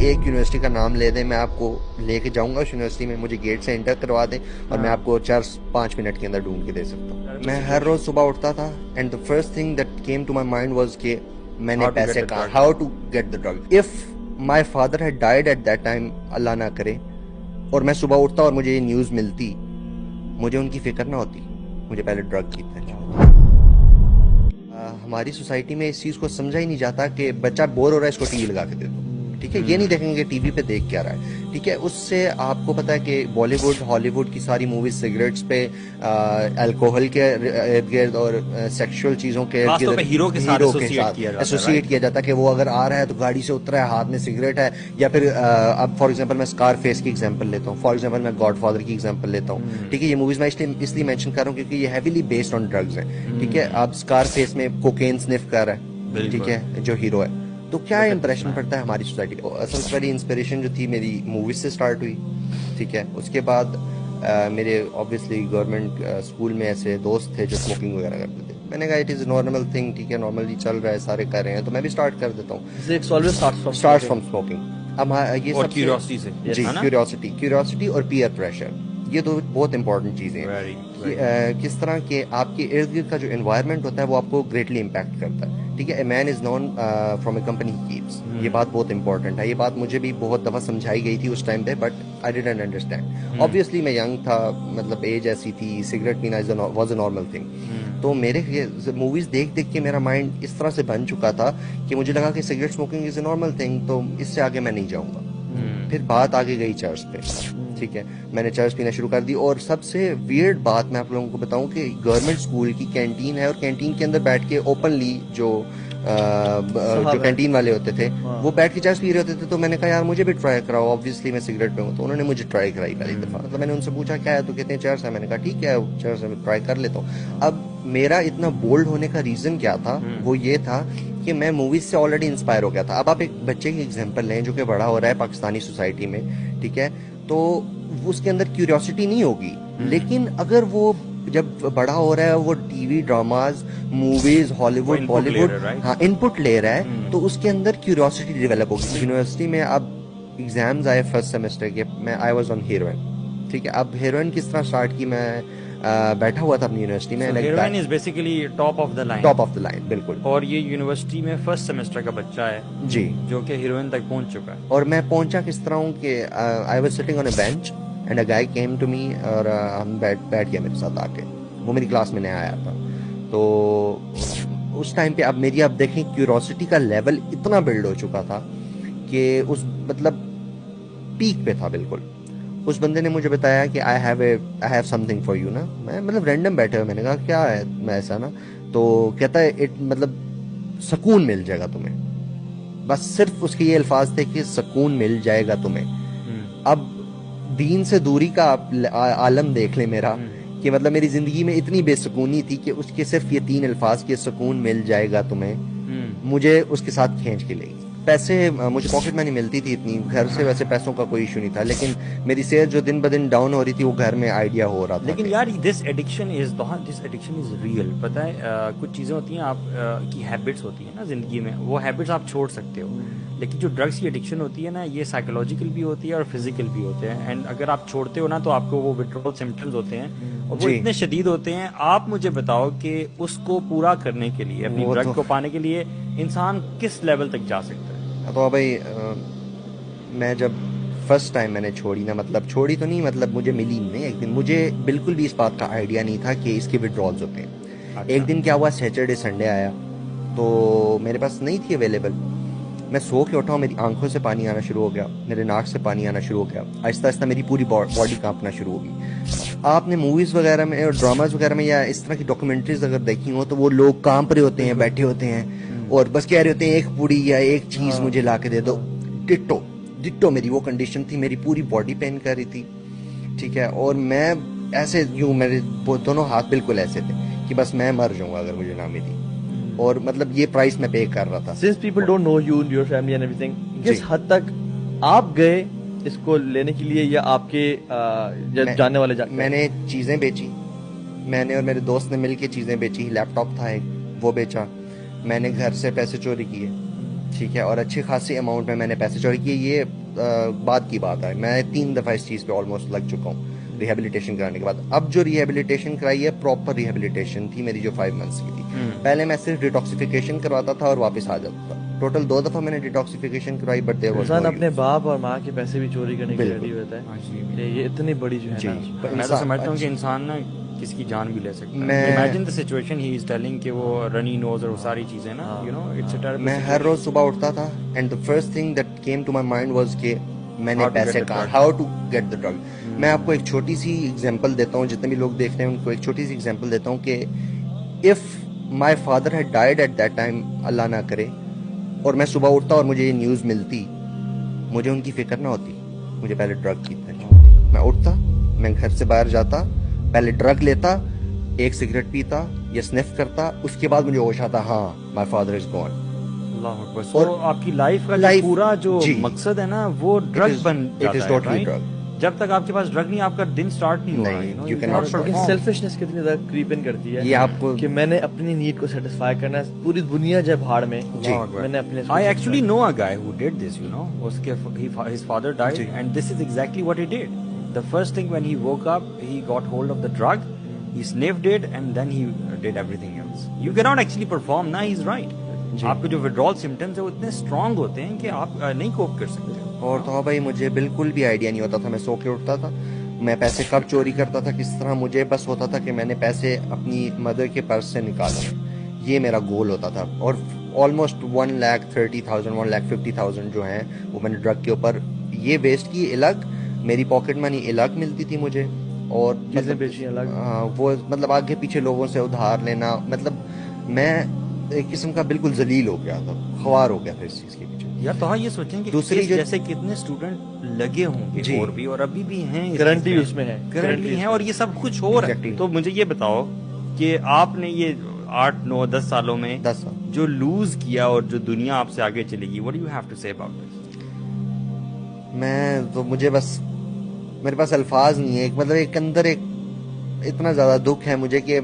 ایک یونیورسٹی کا نام لے دیں, میں آپ کو لے کے جاؤں گا اس یونیورسٹی میں, مجھے گیٹ سے انٹر کروا دیں اور میں آپ کو 4-5 منٹ کے اندر ڈھونڈ کے دے سکتا ہوں. میں ہر روز صبح اٹھتا تھا and the first thing that came to my mind was کہ میں نے پیسے کہاں, how to get the drug. If my father had died at that time, اللہ نہ کرے, اور میں صبح اٹھتا اور مجھے یہ نیوز ملتی, مجھے ان کی فکر نہ ہوتی, مجھے پہلے ڈرگ کی تھی. ہماری سوسائٹی میں اس چیز کو سمجھا ہی نہیں جاتا کہ بچہ بور ہو رہا ہے اس کو ٹی وی لگا کے دے دو, ٹھیک ہے, یہ نہیں دیکھیں گے ٹی وی پہ دیکھ کیا رہا ہے, ٹھیک ہے. اس سے آپ کو پتا ہے کہ بالی ووڈ ہالی ووڈ کی ساری موویز سگریٹس پہ, الکوہل کے ارد گرد اور سیکشل چیزوں کے ارد گرد ہیرو کے ساتھ ایسوسیٹ کیا جاتا ہے کہ وہ اگر آ رہا ہے تو گاڑی سے اترا ہے, ہاتھ میں سگریٹ ہے, یا پھر اب فار ایگزامپل میں اسکار فیس کی ایگزامپل لیتا ہوں, فار ایگزامپل میں گاڈ فادر کی ایگزامپل لیتا ہوں, ٹھیک ہے. یہ موویز میں اس لیے مینشن کر رہا ہوں کیونکہ یہ ہیویلی بیسڈ آن ڈرگز ہیں, ٹھیک ہے. اب اسکار فیس میں کوکین سنف کر رہا ہے, ٹھیک ہے, جو ہیرو ہے, تو کیا امپریشن پڑتا ہے ہماری سوسائٹی کو. اصل سے پہلی انسپریشن جو تھی میری موویز سے اسٹارٹ ہوئی, ٹھیک ہے. اس کے بعد میرے آبویسلی گورنمنٹ اسکول میں ایسے دوست تھے جو اسموکنگ وغیرہ کرتے تھے. میں نے کہا اٹ از نارمل تھنگ, ٹھیک ہے, نارملی چل رہا ہے, سارے کر رہے ہیں, تو میں بھی اسٹارٹ کر دیتا ہوں. Start from smoking. اب یہ سب کیوریوسٹی سے, جی, کیوریوسٹی اور پیئر پریشر, یہ دو بہت امپورٹنٹ چیزیں ہیں. کس طرح کہ آپ کے ارد گرد کا جو انوائرمنٹ ہوتا ہے وہ آپ کو گریٹلی امپیکٹ کرتا ہے, ٹھیک ہے. اے مین از نون فرام اے کمپنی کیپس, یہ بات بہت امپورٹنٹ ہے. یہ بات مجھے بھی بہت دفعہ سمجھائی گئی تھی اس ٹائم پہ, but I didn't understand. Obviously میں ینگ تھا, مطلب ایج ایسی تھی, سگریٹ پینا واز اے نارمل تھنگ. تو میرے موویز دیکھ دیکھ کے میرا مائنڈ اس طرح سے بن چکا تھا کہ مجھے لگا کہ cigarette smoking is a normal thing, تو اس سے آگے میں نہیں جاؤں گا. پھر بات آگے گئی چرچ پہ, ٹھیک ہے. میں نے چرچ پینا شروع کر دی, اور سب سے ویئرڈ بات میں آپ لوگوں کو بتاؤں کہ گورنمنٹ اسکول کی کینٹین ہے, اور کینٹین کے اندر بیٹھ کے اوپنلی جو کینٹین والے ہوتے تھے وہ بیٹھ کے چرچ پی رہے ہوتے تھے. تو میں نے کہا یار مجھے بھی ٹرائی کراؤ, آبویسلی میں سگریٹ پہ ہوں. تو انہوں نے مجھے ٹرائی کرائی پہلی دفعہ. مطلب میں نے ان سے پوچھا کیا ہے, تو کہتے ہیں چرچ ہے. میں نے کہا ٹھیک ہے چرچ ہے, ٹرائی کر لیتا ہوں. اب میرا اتنا بولڈ ہونے کا ریزن کیا تھا, وہ یہ تھا کہ میں موویز سے آلریڈی انسپائر ہو گیا تھا. اب آپ ایک بچے کی ایگزامپل لیں جو کہ بڑا ہو رہا ہے پاکستانی سوسائٹی میں, ٹھیک ہے, تو اس کے اندر کیوریوسٹی نہیں ہوگی, لیکن اگر وہ جب بڑا ہو رہا ہے وہ ٹی وی ڈراماز, موویز, ہالی ووڈ, بالی ووڈ, ہاں, ان پٹ لے رہا ہے, تو اس کے اندر کیوریوسٹی ڈیولپ ہوگی. یونیورسٹی میں اب ایگزامز آئے فرسٹ سیمسٹر کے, میں آئی واز آن ہیروئن, ٹھیک ہے. اب ہیروئن کس طرح اسٹارٹ کی, میں بیٹھا ہوا تھا اپنی یونیورسٹی میں. Heroin is basically top of the line, بالکل. اور یہ یونیورسٹی میں فرسٹ سیمسٹر کا بچہ ہے, جی, جو کہ ہیروئن تک پہنچ چکا ہے. اور میں پہنچا کس طرح ہوں کہ I was sitting on a bench and a guy came to me, اور ہم بیٹھ گیا میرے ساتھ آ کے. وہ میری کلاس میں نیا آیا تھا. تو اس ٹائم پہ اب دیکھیں کیوریوسٹی کا لیول اتنا بلڈ ہو چکا تھا کہ اس مطلب پیک پہ تھا بالکل. اس بندے نے مجھے بتایا کہ I have some thing for you نا. میں مطلب رینڈم بیٹھے ہوئے, میں نے کہا کیا ہے, میں ایسا نا. تو کہتا ہے مطلب سکون مل جائے گا تمہیں. بس صرف اس کے یہ الفاظ تھے کہ سکون مل جائے گا تمہیں. اب دین سے دوری کا عالم دیکھ لیں میرا, کہ مطلب میری زندگی میں اتنی بے سکونی تھی کہ اس کے صرف یہ 3 الفاظ کے سکون مل جائے گا تمہیں, مجھے اس کے ساتھ کھینچ کے لے گئی. پیسے مجھے پاکٹ منی ملتی تھی اتنی, گھر سے ویسے پیسوں کا کوئی ایشو نہیں تھا, لیکن میری صحت جو دن بدن ڈاؤن ہو رہی تھی وہ گھر میں آئیڈیا ہو رہا تھا. لیکن یار دس ایڈکشن از ریئل. پتہ ہے کچھ چیزیں ہوتی ہیں آپ کی ہیبٹس ہوتی ہیں نا زندگی میں, وہ ہیبٹس آپ چھوڑ سکتے ہو, لیکن جو ڈرگس کی ایڈکشن ہوتی ہے نا, یہ سائیکولوجیکل بھی ہوتی ہے اور فزیکل بھی ہوتے ہیں. اینڈ اگر آپ چھوڑتے ہو نا تو آپ کو وہ وتھڈرال سمپٹمز ہوتے ہیں, اور وہ اتنے شدید ہوتے ہیں. آپ مجھے بتاؤ کہ اس کو پورا کرنے کے لیے, اپنی ڈرگ کو پانے کے لیے انسان کس لیول تک جا سکتا ہے. تو بھائی میں جب فرسٹ ٹائم میں نے چھوڑی نا, مطلب چھوڑی تو نہیں, مطلب مجھے ملی نہیں ایک دن. مجھے بالکل بھی اس بات کا آئیڈیا نہیں تھا کہ اس کے وتھڈرالز ہوتے ہیں. ایک دن کیا ہوا, سیٹرڈے سنڈے آیا تو میرے پاس نہیں تھی اویلیبل. میں سو کے اٹھا ہوں, میری آنکھوں سے پانی آنا شروع ہو گیا, میرے ناک سے پانی آنا شروع ہو گیا, آہستہ آہستہ میری پوری باڈی کانپنا شروع ہو گئی. آپ نے موویز وغیرہ میں اور ڈراماز وغیرہ میں یا اس طرح کی ڈاکومنٹریز اگر دیکھی ہوں تو وہ لوگ کانپ رہے ہوتے ہیں, بیٹھے ہوتے ہیں, اور بس کہہ رہے ہوتے ہیں ایک پوڑی یا ایک چیز مجھے لا کے دے دو. ڈٹو میری وہ کنڈیشن تھی, میری پوری باڈی پین کر رہی تھی, ٹھیک ہے. اور میں ایسے یوں, میرے دونوں ہاتھ بالکل ایسے تھے کہ بس میں مر جاؤں گا اگر مجھے نہ ملی. اور مطلب یہ پرائس میں پے کر رہا تھا. Since people don't know you, your family and everything, کس حد تک آپ گئے اس کو لینے کے لیے, یا آپ کے جاننے والے میں نے چیزیں بیچی, میں نے اور میرے دوست نے مل کے چیزیں بیچی. لیپ ٹاپ تھا ایک, وہ بیچا. میں نے گھر سے پیسے چوری کیے, ٹھیک ہے, اور اچھی خاصی اماؤنٹ میں نے پیسے چوری کیے. یہ بعد کی بات ہے, میں 3 دفعہ اس چیز پہ آلموسٹ لگ چکا ہوں ریہیبلیٹیشن کرانے کے بعد. اب جو ریہیبلیٹیشن کرائی ہے پراپر ریہیبلیٹیشن تھی میری, جو 5 منتھس کی تھی. پہلے میں صرف ڈیٹاکسیفیکیشن کرواتا تھا اور واپس آ جاتا تھا. ٹوٹل 2 دفعہ میں نے ڈیٹاکسیفیکیشن کرائی, بٹ دیر واز انسان اپنے باپ اور ماں کے پیسے بھی چوری کرنے کے ریڈی ہوتا ہے. یہ اتنی بڑی جو ہے نا, میں تو سمجھتا ہوں کہ انسان نا کس کی جان بھی لے سکتا ہے. Imagine the situation he is telling کہ وہ رنی نوز اور ساری چیزیں نا, you know it's a terrible. میں ہر روز صبح اٹھتا تھا and the first thing that came to my mind was کہ میں نے پیسے کہاں, how to get the drug. میں آپ کو ایک چھوٹی سی ایگزامپل دیتا ہوں, جتنے بھی لوگ دیکھ رہے ہیں ان کو ایک چھوٹی سی ایگزامپل دیتا ہوں کہ if my father had died at that time, اللہ نہ کرے, اور میں صبح اٹھتا اور مجھے یہ نیوز ملتی, مجھے ان کی فکر نہ ہوتی, مجھے پہلے ڈرگ کی فکر ہوتی. میں اٹھتا, میں گھر سے باہر جاتا, پہلے ڈرگ لیتا, ایک سگریٹ پیتا یا سنف کرتا, اس کے بعد مجھے ہوش آتا ہاں مائی فادر از گون. اللہ اکبر. اور آپ کی لائف کا پورا جو مقصد ہے نا وہ ڈرگ بن جاتا ہے. جب تک آپ کے پاس ڈرگ نہیں, آپ کا دن سٹارٹ نہیں ہوگا. سیلفشنس کتنی زیادہ کریپ ان کرتی ہے یہ آپ کو, کہ میں نے اپنی نیڈ کو سیٹسفائی کرنا ہے. پوری دنیا جب بھاڑ میں, میں نے اپنے I actually know a guy who did this, you know. His father died and this is exactly what he did. The first thing when he woke up, he got hold of the drug, he sniffed it and then he did everything else. You cannot actually perform, na, he's right. آپ کے جو withdrawal symptoms ہیں وہ اتنے strong ہوتے ہیں کہ آپ نہیں کوپ کر سکتے. اور تو بھائی مجھے بالکل بھی آئیڈیا نہیں ہوتا تھا, میں سو کے اٹھتا تھا, میں پیسے کب چوری کرتا تھا, کس طرح, مجھے بس ہوتا تھا کہ میں نے پیسے اپنی مدر کے پرس سے نکالا, یہ میرا گول ہوتا تھا. اور آلموسٹ 1,30,000 1,50,000 جو ہیں وہ میں نے ڈرگ کے اوپر یہ ویسٹ کی. الگ میری پاکٹ منی الگ ملتی تھی مجھے, اور وہ مطلب آگے پیچھے لوگوں سے ادھار لینا, مطلب میں ایک قسم کا بالکل ذلیل ہو گیا تھا, خوار ہو گیا تھا اس چیز کے پیچھے. یار تو یہ سوچیں کہ دوسری جیسے کتنے اسٹوڈنٹ لگے ہوں گے اور بھی, اور ابھی بھی ہیں, کرنٹلی اس میں ہیں, اور یہ سب کچھ ہو رہا ہے. تو مجھے یہ بتاؤ کہ آپ نے یہ 8 9 10 سالوں میں جو لوز کیا اور جو دنیا آپ سے آگے چلے گی, what do you have to say about this? میں تو مجھے بس میرے پاس الفاظ نہیں ہے. مطلب ایک اندر ایک اتنا زیادہ دکھ ہے مجھے کہ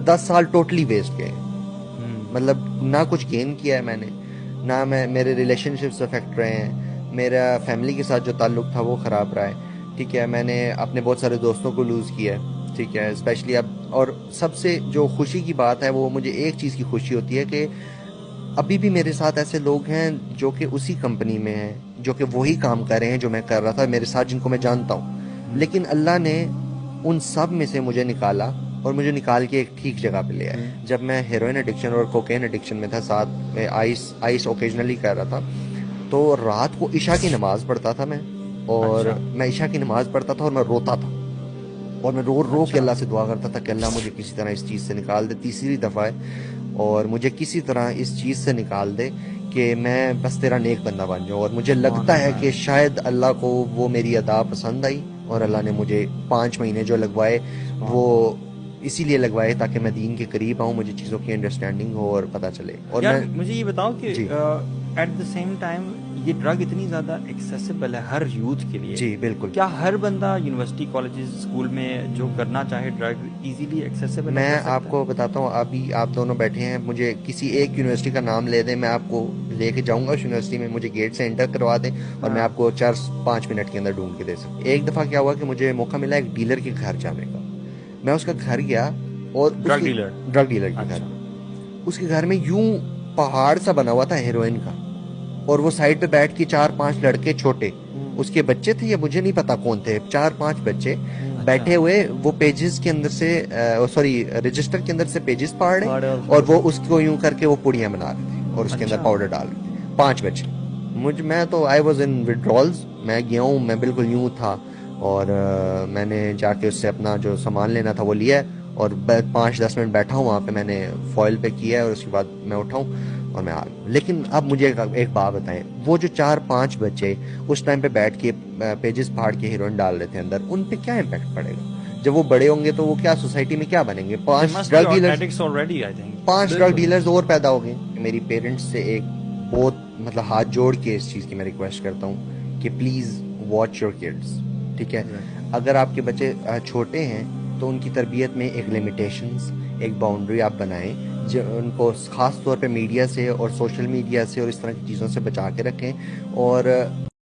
10 سال ٹوٹلی ویسٹ گئے. مطلب نہ کچھ گین کیا ہے میں نے, نہ میرے ریلیشن شپس افیکٹ رہے ہیں, میرا فیملی کے ساتھ جو تعلق تھا وہ خراب رہا ہے. ٹھیک ہے, میں نے اپنے بہت سارے دوستوں کو لوز کیا ہے. ٹھیک ہے, اسپیشلی اب, اور سب سے جو خوشی کی بات ہے وہ مجھے ایک چیز کی خوشی ہوتی ہے کہ ابھی بھی میرے ساتھ ایسے لوگ ہیں جو کہ اسی کمپنی میں ہیں, جو کہ وہی کام کر رہے ہیں جو میں کر رہا تھا میرے ساتھ, جن کو میں جانتا ہوں. لیکن اللہ نے ان سب میں سے مجھے نکالا اور مجھے نکال کے ایک ٹھیک جگہ پہ لے آیا. جب میں ہیروئن ایڈکشن اور کوکین ایڈکشن میں تھا, ساتھ میں آئس اوکیجنلی کر رہا تھا, تو رات کو عشاء کی نماز پڑھتا تھا میں, اور میں عشاء کی نماز پڑھتا تھا اور میں روتا تھا, اور میں رو کے اللہ سے دعا کرتا تھا کہ اللہ مجھے کسی طرح اس چیز سے نکال دے. تیسری دفعہ ہے, اور مجھے کسی طرح اس چیز سے نکال دے کہ میں بس تیرا نیک بندہ بن جاؤں. اور مجھے لگتا ہے کہ شاید اللہ کو وہ میری ادا پسند آئی, اور اللہ نے مجھے 5 مہینے جو لگوائے وہ اسی لیے لگوائے تاکہ میں دین کے قریب آؤں, مجھے چیزوں کی انڈرسٹینڈنگ ہو اور پتہ چلے. اور مجھے یہ بتاؤ کہ ایٹ دا سیم ٹائم یہ ڈرگ اتنی زیادہ ایکسیسیبل ہے ہر یوتھ کے لیے. جی بالکل. کیا ہر بندہ یونیورسٹی کالجز اسکول میں جو کرنا چاہے ڈرگ ایزیلی ایکسیسیبل؟ میں آپ کو بتاتا ہوں, ابھی آپ دونوں بیٹھے ہیں, مجھے کسی ایک یونیورسٹی کا نام لے دیں, میں آپ کو لے کے جاؤں گا اس یونیورسٹی میں, مجھے گیٹ سے انٹر کروا دیں اور میں آپ کو 4-5 منٹ کے اندر ڈھونڈ کے دے سکتا. ایک دفعہ کیا ہوا کہ مجھے موقع ملا ایک ڈیلر کے گھر جانے کا. میں اس کا گھر گیا, اور ڈرگ ڈیلر کے گھر, اس کے گھر میں یوں پہاڑ سا بنا ہوا تھا ہیروئن کا, اور وہ سائڈ پہ بیٹھ کے 4-5 لڑکے چھوٹے, اس کے بچے تھے یا مجھے نہیں پتا کون تھے, 4-5 بچے بیٹھے ہوئے, وہ پیجز کے اندر سے رجسٹر کے اندر سے پیجز پاڑ رہے, اور وہ اس کو یوں کر کے وہ پوڑیاں بنا رہے تھے اور اس کے اندر پاؤڈر ڈال رہے تھے. 5 بچے. میں تو آئی واز ان وڈرالز, میں گیا ہوں, میں بالکل یوں تھا, اور میں نے جا کے اس سے اپنا جو سامان لینا تھا وہ لیا, اور 5-10 منٹ بیٹھا ہوں وہاں پہ, میں نے فوائل پہ کیا ہے, اور اس کے بعد میں اٹھاؤں اور میں آ گیا. لیکن اب مجھے ایک بات بتائیں, وہ جو 4-5 بچے اس ٹائم پہ بیٹھ کے پیجز پھاڑ کے ہیروئن ڈال رہے تھے اندر, ان پہ کیا امپیکٹ پڑے گا جب وہ بڑے ہوں گے؟ تو وہ کیا سوسائٹی میں کیا بنیں گے؟ 5 ڈرگ ڈیلرز اور پیدا ہو گئے. میری پیرنٹس سے ایک بہت مطلب ہاتھ جوڑ کے اس چیز کی میں ریکویسٹ کرتا ہوں کہ پلیز واچ یور کڈس. ٹھیک ہے, اگر آپ کے بچے چھوٹے ہیں تو ان کی تربیت میں ایک لمیٹیشنز, ایک باؤنڈری آپ بنائیں ان کو خاص طور پہ میڈیا سے اور سوشل میڈیا سے اور اس طرح کی چیزوں سے بچا کے رکھیں. اور